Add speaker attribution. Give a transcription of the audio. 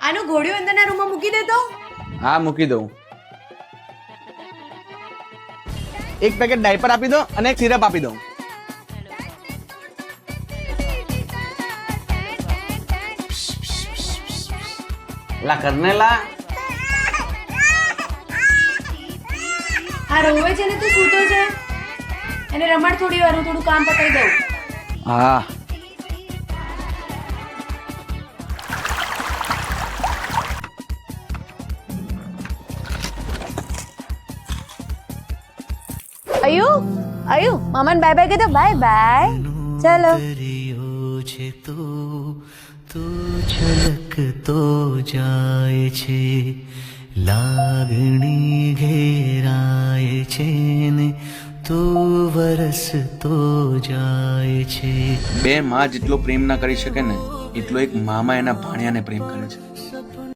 Speaker 1: આનું ઘોડિયું અંદરના રૂમમાં મૂકી દે તો.
Speaker 2: હા મૂકી દઉં. એક પેકેટ ડાયપર આપી દો અને એક સિરપ આપી દઉં. લા કરનેલા
Speaker 1: આ રોવે છે ને તું સૂતો છે, એને રમાડ થોડી વાર, હું થોડું કામ પતાવી દઉં.
Speaker 2: હા
Speaker 1: અયુ અયુ મામાને બાય બાય કહી દો. Bye bye. ચાલો.
Speaker 3: છે તો છલકતો જાય છે, લાગણી ઘેરાય છે ને તો વરસતો જાય છે.
Speaker 2: બે માં જેટલો પ્રેમ ના કરી શકે ને એટલો એક મામા એના ભાણિયાને પ્રેમ કરે છે.